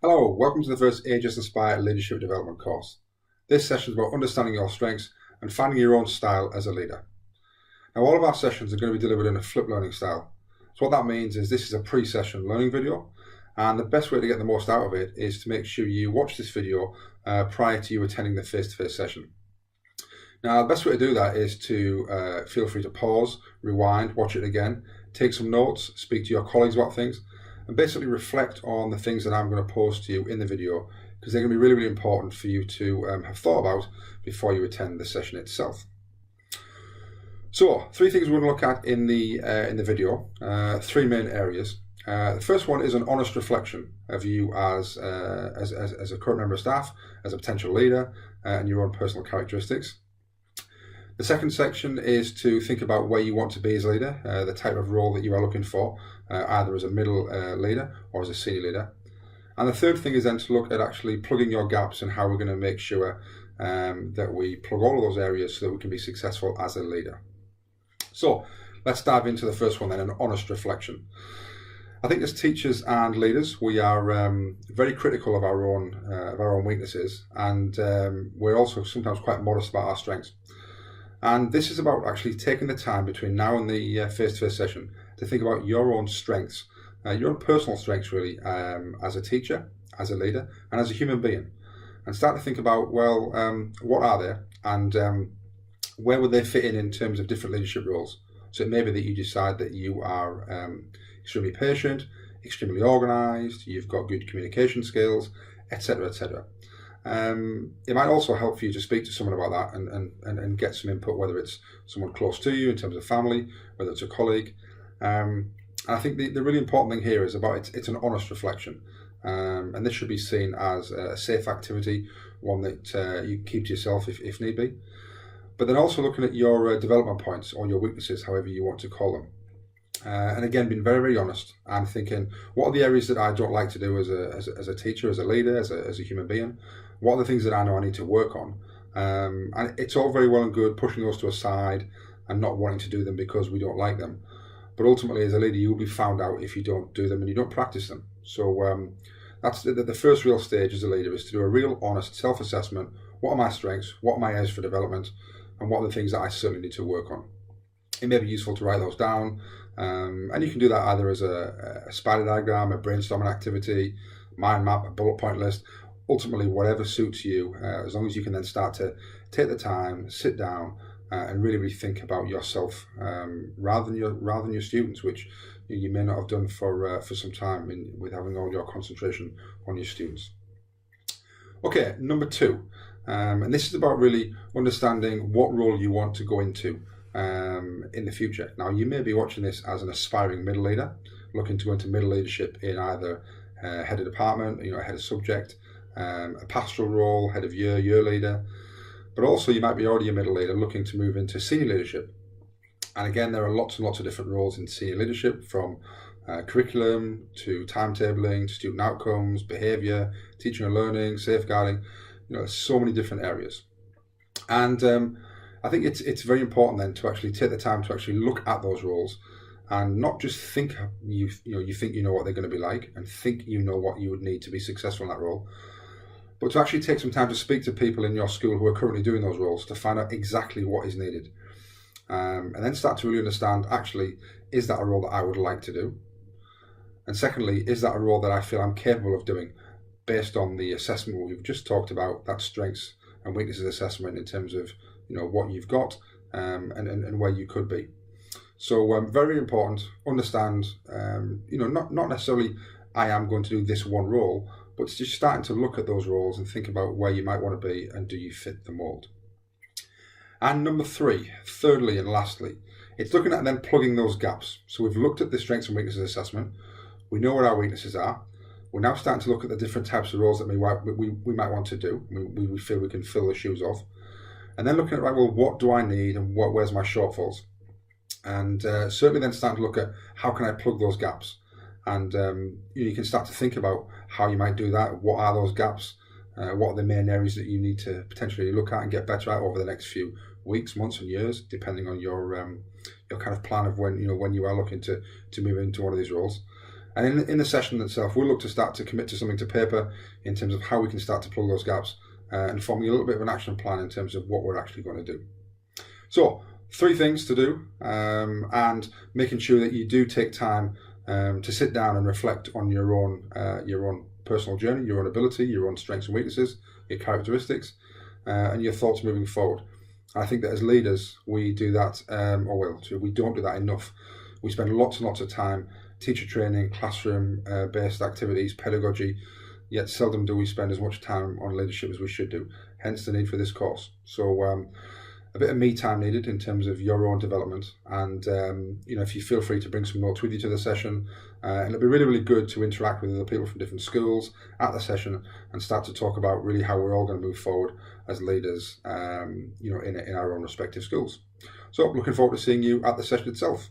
Hello, welcome to the first AGS Inspire Leadership Development course. This session is about understanding your strengths and finding your own style as a leader. Now, all of our sessions are going to be delivered in a flipped learning style. So what that means is this is a pre-session learning video, and the best way to get the most out of it is to make sure you watch this video prior to you attending the face-to-face session. Now, the best way to do that is to feel free to pause, rewind, watch it again, take some notes, speak to your colleagues about things, and basically reflect on the things that I'm going to pose to you in the video, because they're going to be really, really important for you to have thought about before you attend the session itself. So, three things we're going to look at in the video, three main areas. The first one is an honest reflection of you as a current member of staff, as a potential leader, and your own personal characteristics. The second section is to think about where you want to be as a leader, the type of role that you are looking for, either as a middle leader or as a senior leader. And the third thing is then to look at actually plugging your gaps and how we're going to make sure that we plug all of those areas so that we can be successful as a leader. So let's dive into the first one then, an honest reflection. I think as teachers and leaders, we are very critical of our own weaknesses, and we're also sometimes quite modest about our strengths. And this is about actually taking the time between now and the face-to-face session to think about your own strengths, your own personal strengths really, as a teacher, as a leader, and as a human being. And start to think about, well, what are they, and where would they fit in terms of different leadership roles? So it may be that you decide that you are extremely patient, extremely organised, you've got good communication skills, etc., etc. It might also help for you to speak to someone about that and get some input, whether it's someone close to you in terms of family, whether it's a colleague. And I think the really important thing here is about it's an honest reflection. And this should be seen as a safe activity, one that you keep to yourself if need be. But then also looking at your development points or your weaknesses, however you want to call them. And again, being very, very honest and thinking, what are the areas that I don't like to do as a teacher, as a leader, as a human being? What are the things that I know I need to work on? And it's all very well and good pushing those to a side and not wanting to do them because we don't like them. But ultimately, as a leader, you'll be found out if you don't do them and you don't practice them. So that's the first real stage as a leader, is to do a real honest self-assessment. What are my strengths? What are my areas for development? And what are the things that I certainly need to work on? It may be useful to write those down. And you can do that either as a spider diagram, a brainstorming activity, mind map, a bullet point list. Ultimately, whatever suits you, as long as you can then start to take the time, sit down, and really think about yourself rather than your students, which you may not have done for some time with having all your concentration on your students. Okay, number two, and this is about really understanding what role you want to go into in the future. Now, you may be watching this as an aspiring middle leader, looking to go into middle leadership in either head of department, head of subject, a pastoral role, head of year leader, but also you might be already a middle leader looking to move into senior leadership. And again, there are lots and lots of different roles in senior leadership, from curriculum to timetabling, to student outcomes, behaviour, teaching and learning, safeguarding. So many different areas. And I think it's very important then to actually take the time to actually look at those roles and not just think you think you know what they're going to be like and think you know what you would need to be successful in that role, but to actually take some time to speak to people in your school who are currently doing those roles to find out exactly what is needed, and then start to really understand, actually, is that a role that I would like to do? And secondly, is that a role that I feel I'm capable of doing based on the assessment we've just talked about, that strengths and weaknesses assessment in terms of what you've got and where you could be. So very important, understand, not necessarily I am going to do this one role, but just starting to look at those roles and think about where you might want to be and do you fit the mold. And number three, thirdly and lastly, it's looking at then plugging those gaps. So we've looked at the strengths and weaknesses assessment. We know what our weaknesses are. We're now starting to look at the different types of roles that we might want to do. We feel we can fill the shoes of. And then looking at, right, well, what do I need and where's my shortfalls? And certainly then starting to look at how can I plug those gaps? And you can start to think about how you might do that. What are those gaps? What are the main areas that you need to potentially look at and get better at over the next few weeks, months and years, depending on your kind of plan of when you are looking to move into one of these roles. And in the session itself, we'll look to start to commit to something to paper in terms of how we can start to plug those gaps and forming a little bit of an action plan in terms of what we're actually going to do. So 3 things to do, and making sure that you do take time to sit down and reflect on your own personal journey, your own ability, your own strengths and weaknesses, your characteristics, and your thoughts moving forward. I think that as leaders, we do that, we don't do that enough. We spend lots and lots of time teacher training, classroom-based activities, pedagogy, yet seldom do we spend as much time on leadership as we should do, hence the need for this course. So a bit of me time needed in terms of your own development, and if you feel free to bring some notes with you to the session, and it'll be really, really good to interact with other people from different schools at the session and start to talk about really how we're all going to move forward as leaders, in our own respective schools. So looking forward to seeing you at the session itself.